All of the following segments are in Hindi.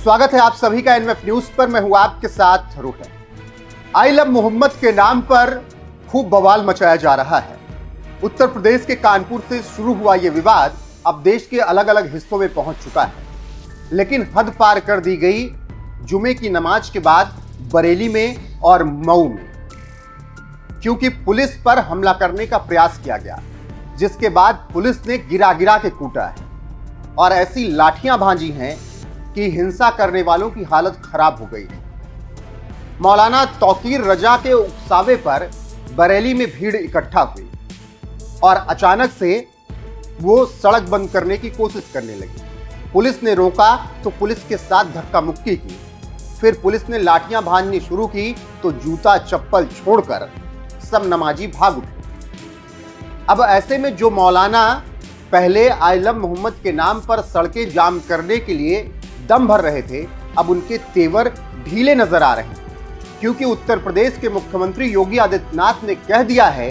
स्वागत है आप सभी का एनएफ न्यूज पर। मैं हूं आपके साथ रोहन। आई लव मोहम्मद के नाम पर खूब बवाल मचाया जा रहा है। उत्तर प्रदेश के कानपुर से शुरू हुआ यह विवाद अब देश के अलग अलग हिस्सों में पहुंच चुका है, लेकिन हद पार कर दी गई जुमे की नमाज के बाद बरेली में और मऊ में, क्योंकि पुलिस पर हमला करने का प्रयास किया गया, जिसके बाद पुलिस ने गिरा गिरा के कूटा है और ऐसी लाठियां भांजी हैं कि हिंसा करने वालों की हालत खराब हो गई है। मौलाना तौकीर रजा के उकसावे पर बरेली में भीड़ इकट्ठा हुई और अचानक से वो सड़क बंद करने की कोशिश करने लगी। पुलिस ने रोका तो पुलिस के साथ धक्का मुक्की की, फिर पुलिस ने लाठियां भांजनी शुरू की तो जूता चप्पल छोड़कर सब नमाजी भाग उठे। अब ऐसे में जो मौलाना पहले आई लव मोहम्मद के नाम पर सड़कें जाम करने के लिए दम भर रहे थे, अब उनके तेवर ढीले नजर आ रहे हैं, क्योंकि उत्तर प्रदेश के मुख्यमंत्री योगी आदित्यनाथ ने कह दिया है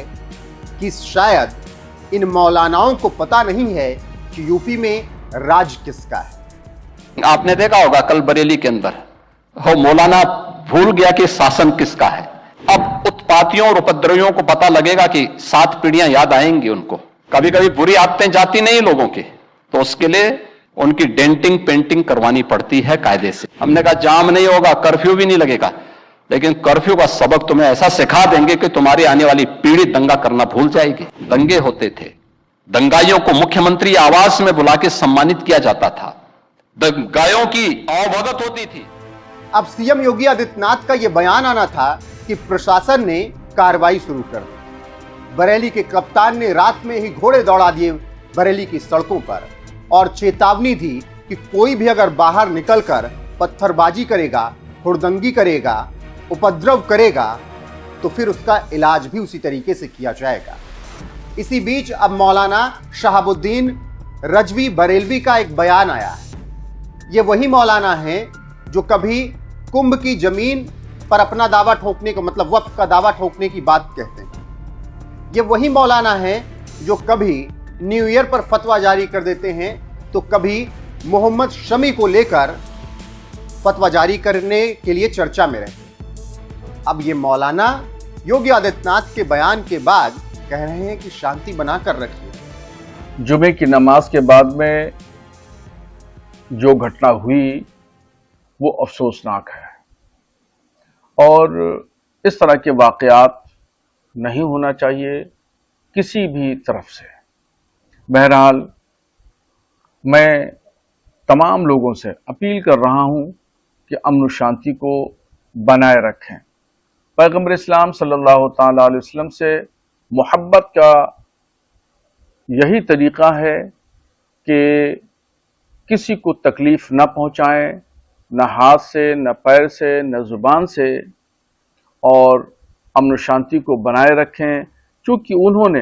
कि शायद इन मौलानाओं को पता नहीं है कि यूपी में राज किसका है। आपने देखा होगा कल बरेली के अंदर हो मौलाना भूल गया कि शासन किसका है। अब उत्पातियों और उपद्रवियों को पता लगेगा कि 7 पीढ़ियां याद आएंगी उनको। कभी कभी बुरी आदतें जाती नहीं लोगों की, तो उसके लिए उनकी डेंटिंग पेंटिंग करवानी पड़ती है कायदे से। हमने कहा जाम नहीं होगा, कर्फ्यू भी नहीं लगेगा, लेकिन कर्फ्यू का सबक तुम्हें ऐसा सिखा देंगे कि तुम्हारी आने वाली पीढ़ी दंगा करना भूल जाएगी। दंगे होते थे, दंगाइयों को मुख्यमंत्री आवास में बुला के सम्मानित किया जाता था, दंगाइयों की अवभगत होती थी। अब सीएम योगी आदित्यनाथ का यह बयान आना था कि प्रशासन ने कार्रवाई शुरू कर दी। बरेली के कप्तान ने रात में ही घोड़े दौड़ा दिए बरेली की सड़कों पर और चेतावनी दी कि कोई भी अगर बाहर निकलकर पत्थरबाजी करेगा, हुड़दंगी करेगा, उपद्रव करेगा तो फिर उसका इलाज भी उसी तरीके से किया जाएगा। इसी बीच अब मौलाना शहाबुद्दीन रजवी बरेलवी का एक बयान आया है। ये वही मौलाना है जो कभी कुंभ की जमीन पर अपना दावा ठोकने को, मतलब वक्फ का दावा ठोकने की बात कहते हैं। ये वही मौलाना है जो कभी न्यू ईयर पर फतवा जारी कर देते हैं तो कभी मोहम्मद शमी को लेकर फतवा जारी करने के लिए चर्चा में रहते। अब ये मौलाना योगी आदित्यनाथ के बयान के बाद कह रहे हैं कि शांति बनाकर रखिए। जुमे की नमाज के बाद में जो घटना हुई वो अफसोसनाक है और इस तरह के वाकयात नहीं होना चाहिए किसी भी तरफ से। बहरहाल मैं तमाम लोगों से अपील कर रहा हूं कि अमन शांति को बनाए रखें। पैगंबर इस्लाम सल्लल्लाहु ताला अलैहि वसल्लम से मोहब्बत का यही तरीक़ा है कि किसी को तकलीफ़ न पहुंचाएं, न हाथ से, न पैर से, न ज़ुबान से, और अमन शांति को बनाए रखें, चूँकि उन्होंने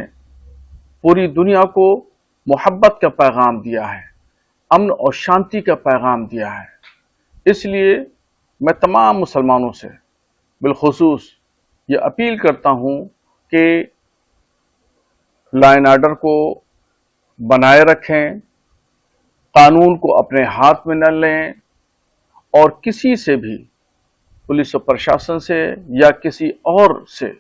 पूरी दुनिया को मोहब्बत का पैगाम दिया है, अमन और शांति का पैगाम दिया है। इसलिए मैं तमाम मुसलमानों से बिलखुसूस ये अपील करता हूँ कि लॉ एंड ऑर्डर को बनाए रखें, कानून को अपने हाथ में न लें और किसी से भी, पुलिस और प्रशासन से या किसी और से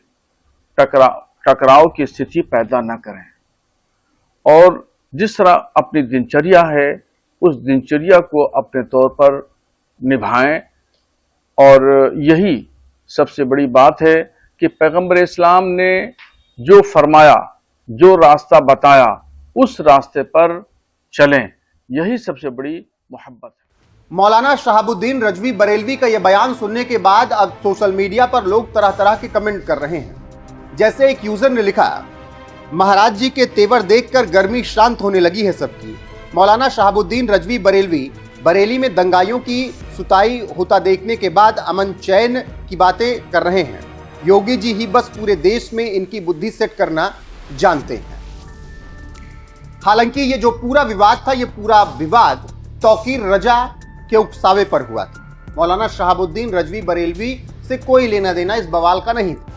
टकराव की स्थिति पैदा न करें और जिस तरह अपनी दिनचर्या है उस दिनचर्या को अपने तौर पर निभाएं। और यही सबसे बड़ी बात है कि पैगंबर इस्लाम ने जो फरमाया, जो रास्ता बताया, उस रास्ते पर चलें, यही सबसे बड़ी मोहब्बत है। मौलाना शहाबुद्दीन रजवी बरेलवी का यह बयान सुनने के बाद अब सोशल मीडिया पर लोग तरह तरह के कमेंट कर रहे हैं। जैसे एक यूजर ने लिखा, महाराज जी के तेवर देखकर गर्मी शांत होने लगी है सबकी। मौलाना शहाबुद्दीन रजवी बरेलवी बरेली में दंगाइयों की सुताई होता देखने के बाद अमन चैन की बातें कर रहे हैं। योगी जी ही बस पूरे देश में इनकी बुद्धि सेट करना जानते हैं। हालांकि ये जो पूरा विवाद था, ये पूरा विवाद तौकीर रजा के उकसावे पर हुआ था। मौलाना शहाबुद्दीन रजवी बरेलवी से कोई लेना देना इस बवाल का नहीं था।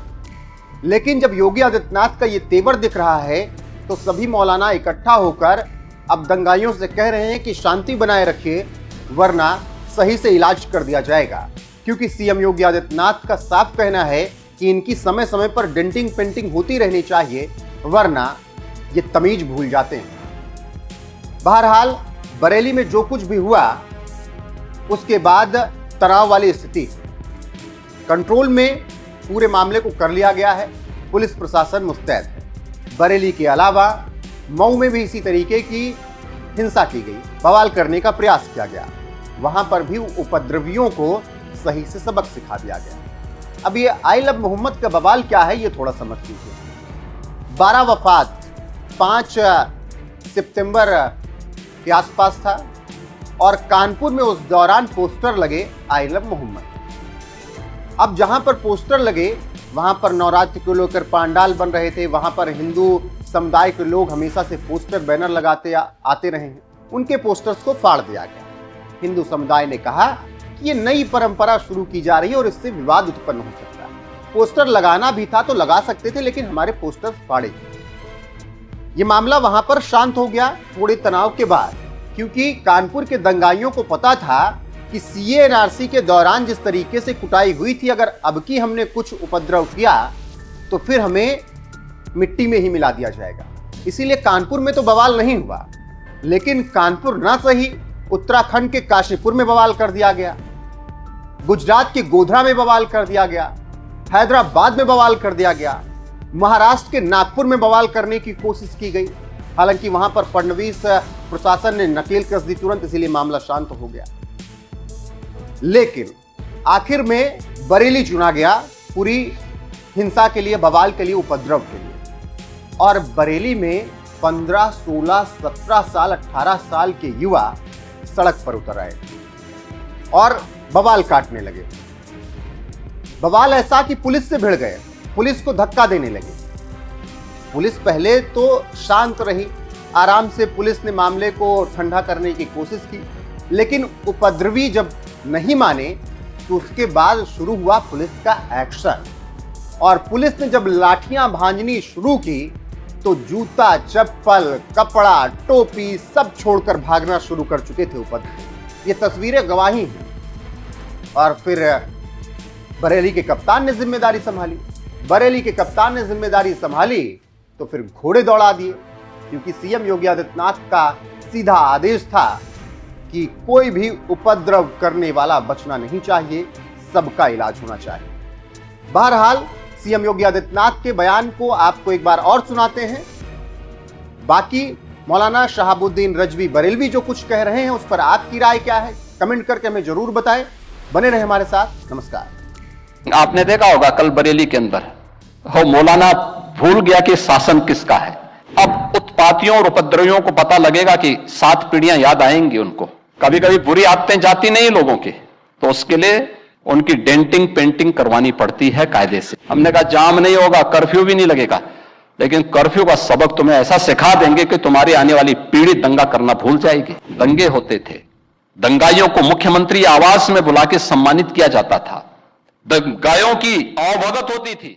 लेकिन जब योगी आदित्यनाथ का ये तेवर दिख रहा है तो सभी मौलाना इकट्ठा होकर अब दंगाइयों से कह रहे हैं कि शांति बनाए रखिए, वरना सही से इलाज कर दिया जाएगा, क्योंकि सीएम योगी आदित्यनाथ का साफ कहना है कि इनकी समय समय पर डेंटिंग पेंटिंग होती रहनी चाहिए, वरना ये तमीज भूल जाते हैं। बहरहाल बरेली में जो कुछ भी हुआ उसके बाद तनाव वाली स्थिति कंट्रोल में पूरे मामले को कर लिया गया है। पुलिस प्रशासन मुस्तैद है। बरेली के अलावा मऊ में भी इसी तरीके की हिंसा की गई, बवाल करने का प्रयास किया गया। वहां पर भी उपद्रवियों को सही से सबक सिखा दिया गया। अब ये आई लव मोहम्मद का बवाल क्या है, ये थोड़ा समझ लीजिए। 12 वफात 5 सितंबर के आसपास था और कानपुर में उस दौरान पोस्टर लगे आई लव मोहम्मद। अब जहां पर पोस्टर लगे वहां पर नवरात्रि को लेकर पंडाल बन रहे थे, वहां पर हिंदू समुदाय के लोग हमेशा से पोस्टर बैनर लगाते आते रहे हैं। उनके पोस्टर्स को फाड़ दिया गया। हिंदू समुदाय ने कहा कि ये नई परंपरा शुरू की जा रही है और इससे विवाद उत्पन्न हो सकता है। पोस्टर लगाना भी था तो लगा सकते थे, लेकिन हमारे पोस्टर फाड़े गए। ये मामला वहां पर शांत हो गया थोड़े तनाव के बाद, क्योंकि कानपुर के दंगाइयों को पता था कि सीए एनआरसी के दौरान जिस तरीके से कुटाई हुई थी, अगर अब की हमने कुछ उपद्रव किया तो फिर हमें मिट्टी में ही मिला दिया जाएगा। इसीलिए कानपुर में तो बवाल नहीं हुआ, लेकिन कानपुर ना सही उत्तराखंड के काशीपुर में बवाल कर दिया गया, गुजरात के गोधरा में बवाल कर दिया गया, हैदराबाद में बवाल कर दिया गया, महाराष्ट्र के नागपुर में बवाल करने की कोशिश की गई। हालांकि वहां पर फडणवीस प्रशासन ने नकेल कस दी तुरंत, इसीलिए मामला शांत हो गया। लेकिन आखिर में बरेली चुना गया पूरी हिंसा के लिए, बवाल के लिए, उपद्रव के लिए। और बरेली में 15, 16, 17 साल, 18 साल के युवा सड़क पर उतर आए और बवाल काटने लगे। बवाल ऐसा कि पुलिस से भिड़ गए, पुलिस को धक्का देने लगे। पुलिस पहले तो शांत रही, आराम से पुलिस ने मामले को ठंडा करने की कोशिश की, लेकिन उपद्रवी जब नहीं माने तो उसके बाद शुरू हुआ पुलिस का एक्शन। और पुलिस ने जब लाठियां भांजनी शुरू की तो जूता, चप्पल, कपड़ा, टोपी सब छोड़कर भागना शुरू कर चुके थे उपद्रवी। ये तस्वीरें गवाही हैं। और फिर बरेली के कप्तान ने जिम्मेदारी संभाली। बरेली के कप्तान ने जिम्मेदारी संभाली तो फिर घोड़े दौड़ा दिए, क्योंकि सीएम योगी आदित्यनाथ का सीधा आदेश था कि कोई भी उपद्रव करने वाला बचना नहीं चाहिए, सबका इलाज होना चाहिए। बहरहाल सीएम योगी आदित्यनाथ के बयान को आपको एक बार और सुनाते हैं। बाकी मौलाना शहाबुद्दीन रजवी बरेलवी जो कुछ कह रहे हैं उस पर आपकी राय क्या है, कमेंट करके हमें जरूर बताएं। बने रहे हमारे साथ। नमस्कार। आपने देखा होगा कल बरेली के अंदर हो मौलाना भूल गया कि शासन किसका है। अब उत्पातियों और उपद्रवियों को पता लगेगा कि 7 पीढ़ियां याद आएंगी उनको। कभी कभी बुरी आदतें जाती नहीं लोगों की, तो उसके लिए उनकी डेंटिंग पेंटिंग करवानी पड़ती है कायदे से। हमने कहा जाम नहीं होगा, कर्फ्यू भी नहीं लगेगा, लेकिन कर्फ्यू का सबक तुम्हें ऐसा सिखा देंगे कि तुम्हारी आने वाली पीढ़ी दंगा करना भूल जाएगी। दंगे होते थे, दंगाइयों को मुख्यमंत्री आवास में बुला के सम्मानित किया जाता था, दंगाइयों की अवभगत होती थी।